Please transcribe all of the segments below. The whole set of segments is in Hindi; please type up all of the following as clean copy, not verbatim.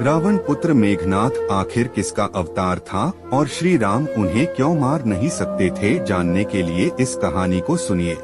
रावण पुत्र मेघनाथ आखिर किसका अवतार था और श्री राम उन्हें क्यों मार नहीं सकते थे, जानने के लिए इस कहानी को सुनिए।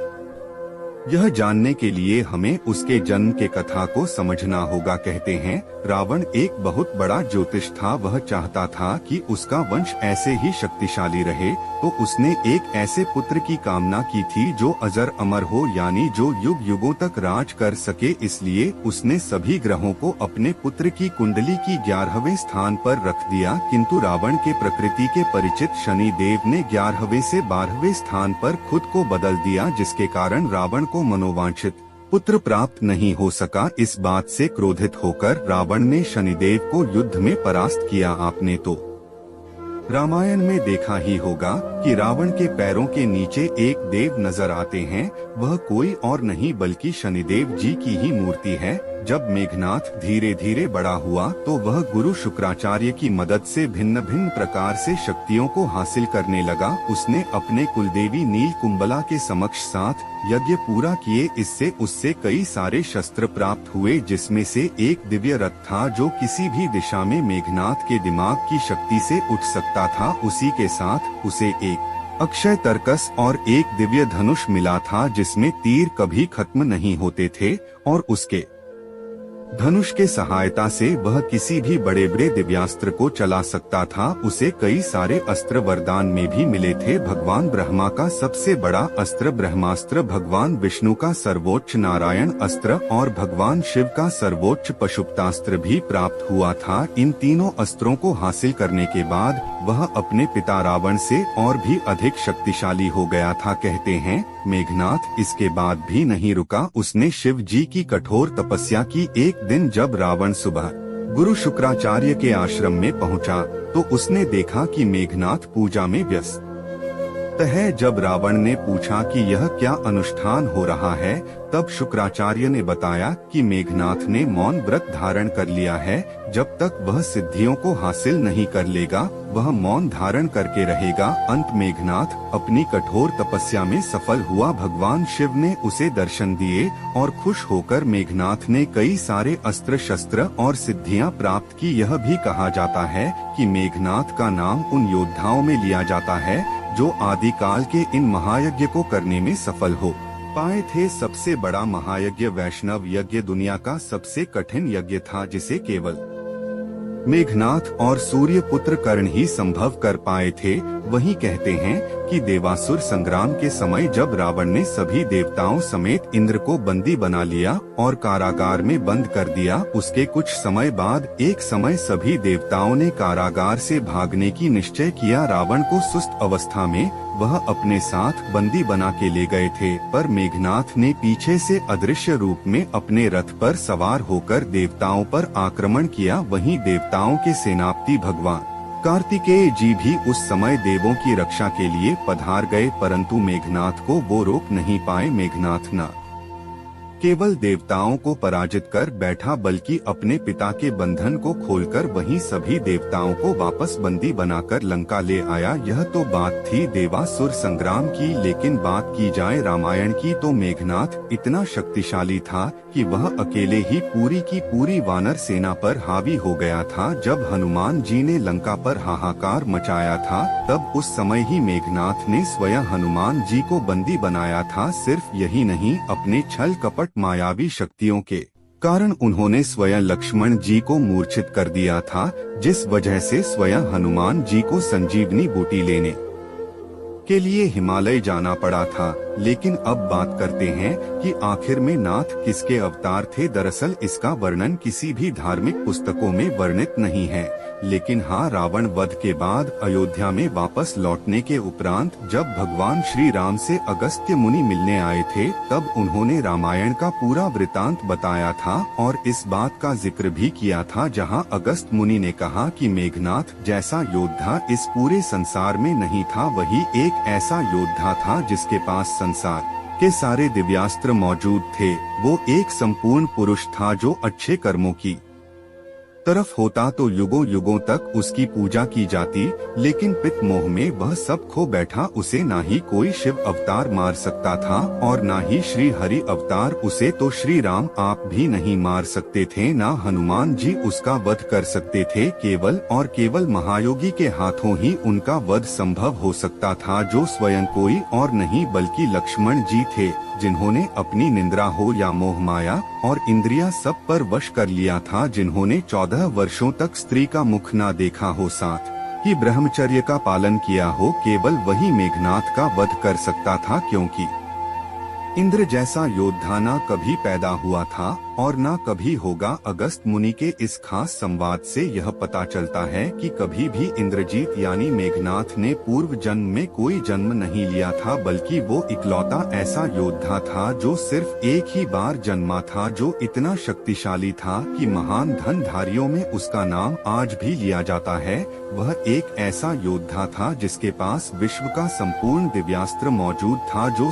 यह जानने के लिए हमें उसके जन्म के कथा को समझना होगा। कहते हैं रावण एक बहुत बड़ा ज्योतिष था। वह चाहता था कि उसका वंश ऐसे ही शक्तिशाली रहे, तो उसने एक ऐसे पुत्र की कामना की थी जो अजर अमर हो, यानी जो युग युगों तक राज कर सके। इसलिए उसने सभी ग्रहों को अपने पुत्र की कुंडली की 11वें स्थान पर रख दिया। किंतु रावण के प्रकृति के परिचित शनि देव ने 11वें से 12वें स्थान पर खुद को बदल दिया, जिसके कारण रावण को मनोवांछित पुत्र प्राप्त नहीं हो सका। इस बात से क्रोधित होकर रावण ने शनिदेव को युद्ध में परास्त किया। आपने तो रामायण में देखा ही होगा कि रावण के पैरों के नीचे एक देव नजर आते हैं। वह कोई और नहीं बल्कि शनिदेव जी की ही मूर्ति है। जब मेघनाथ धीरे धीरे बड़ा हुआ तो वह गुरु शुक्राचार्य की मदद से भिन्न भिन्न प्रकार से शक्तियों को हासिल करने लगा। उसने अपने कुलदेवी नील कुंबला के समक्ष 7 यज्ञ पूरा किए। इससे उससे कई सारे शस्त्र प्राप्त हुए, जिसमें से एक दिव्य रथ था जो किसी भी दिशा में मेघनाथ के दिमाग की शक्ति से उठ सकता था। उसी के साथ उसे एक अक्षय तरकस और एक दिव्य धनुष मिला था, जिसमें तीर कभी खत्म नहीं होते थे, और उसके धनुष के सहायता से वह किसी भी बड़े बड़े दिव्यास्त्र को चला सकता था। उसे कई सारे अस्त्र वरदान में भी मिले थे। भगवान ब्रह्मा का सबसे बड़ा अस्त्र ब्रह्मास्त्र, भगवान विष्णु का सर्वोच्च नारायण अस्त्र और भगवान शिव का सर्वोच्च पशुपतास्त्र भी प्राप्त हुआ था। इन तीनों अस्त्रों को हासिल करने के बाद वह अपने पिता रावण से और भी अधिक शक्तिशाली हो गया था। कहते हैं मेघनाथ इसके बाद भी नहीं रुका। उसने शिव जी की कठोर तपस्या की। एक दिन जब रावण सुबह गुरु शुक्राचार्य के आश्रम में पहुंचा तो उसने देखा कि मेघनाथ पूजा में व्यस्त है। जब रावण ने पूछा कि यह क्या अनुष्ठान हो रहा है, तब शुक्राचार्य ने बताया कि मेघनाथ ने मौन व्रत धारण कर लिया है। जब तक वह सिद्धियों को हासिल नहीं कर लेगा, वह मौन धारण करके रहेगा। अंत मेघनाथ अपनी कठोर तपस्या में सफल हुआ। भगवान शिव ने उसे दर्शन दिए और खुश होकर मेघनाथ ने कई सारे अस्त्र शस्त्र और सिद्धियां प्राप्त की। यह भी कहा जाता है कि मेघनाथ का नाम उन योद्धाओं में लिया जाता है जो आदिकाल के इन महायज्ञ को करने में सफल हो पाए थे। सबसे बड़ा महायज्ञ वैष्णव यज्ञ दुनिया का सबसे कठिन यज्ञ था, जिसे केवल मेघनाथ और सूर्य पुत्र कर्ण ही संभव कर पाए थे। वहीं कहते हैं कि देवासुर संग्राम के समय जब रावण ने सभी देवताओं समेत इंद्र को बंदी बना लिया और कारागार में बंद कर दिया, उसके कुछ समय बाद एक समय सभी देवताओं ने कारागार से भागने की निश्चय किया। रावण को सुस्त अवस्था में वह अपने साथ बंदी बना के ले गए थे, पर मेघनाथ ने पीछे से अदृश्य रूप में अपने रथ पर सवार होकर देवताओं पर आक्रमण किया। वहीं देवताओं के सेनापति भगवान कार्तिकेय जी भी उस समय देवों की रक्षा के लिए पधार गए, परंतु मेघनाथ को वो रोक नहीं पाए। मेघनाथ न केवल देवताओं को पराजित कर बैठा, बल्कि अपने पिता के बंधन को खोलकर वहीं सभी देवताओं को वापस बंदी बनाकर लंका ले आया। यह तो बात थी देवासुर संग्राम की, लेकिन बात की जाए रामायण की तो मेघनाथ इतना शक्तिशाली था कि वह अकेले ही पूरी की पूरी वानर सेना पर हावी हो गया था। जब हनुमान जी ने लंका पर हाहाकार मचाया था, तब उस समय ही मेघनाथ ने स्वयं हनुमान जी को बंदी बनाया था। सिर्फ यही नहीं, अपने छल कपट मायावी शक्तियों के कारण उन्होंने स्वयं लक्ष्मण जी को मूर्छित कर दिया था, जिस वजह से स्वयं हनुमान जी को संजीवनी बूटी लेने के लिए हिमालय जाना पड़ा था। लेकिन अब बात करते हैं कि आखिर में नाथ किसके अवतार थे। दरअसल इसका वर्णन किसी भी धार्मिक पुस्तकों में वर्णित नहीं है, लेकिन हाँ, रावण वध के बाद अयोध्या में वापस लौटने के उपरांत जब भगवान श्री राम से अगस्त्य मुनि मिलने आए थे, तब उन्होंने रामायण का पूरा वृतांत बताया था और इस बात का जिक्र भी किया था, जहाँ अगस्त्य मुनि ने कहा कि मेघनाथ जैसा योद्धा इस पूरे संसार में नहीं था। वही एक ऐसा योद्धा था जिसके पास संसार के सारे दिव्यास्त्र मौजूद थे। वो एक संपूर्ण पुरुष था जो अच्छे कर्मों की तरफ होता तो युगों युगों तक उसकी पूजा की जाती, लेकिन पित मोह में वह सब खो बैठा। उसे ना ही कोई शिव अवतार मार सकता था और ना ही श्री हरि अवतार। उसे तो श्री राम आप भी नहीं मार सकते थे, ना हनुमान जी उसका वध कर सकते थे। केवल और केवल महायोगी के हाथों ही उनका वध संभव हो सकता था, जो स्वयं कोई और नहीं बल्कि लक्ष्मण जी थे, जिन्होंने अपनी निंद्रा हो या मोह माया और इंद्रियां सब पर वश कर लिया था। जिन्होंने 14 वर्षों तक स्त्री का मुख ना देखा हो, साथ ही ब्रह्मचर्य का पालन किया हो, केवल वही मेघनाथ का वध कर सकता था। क्योंकि इंद्र जैसा योद्धा ना कभी पैदा हुआ था और ना कभी होगा। अगस्त मुनि के इस खास संवाद से यह पता चलता है कि कभी भी इंद्रजीत यानी मेघनाथ ने पूर्व जन्म में कोई जन्म नहीं लिया था, बल्कि वो इकलौता ऐसा योद्धा था जो सिर्फ एक ही बार जन्मा था, जो इतना शक्तिशाली था कि महान धनधारियों में उसका नाम आज भी लिया जाता है। वह एक ऐसा योद्धा था जिसके पास विश्व का संपूर्ण दिव्यास्त्र मौजूद था, जो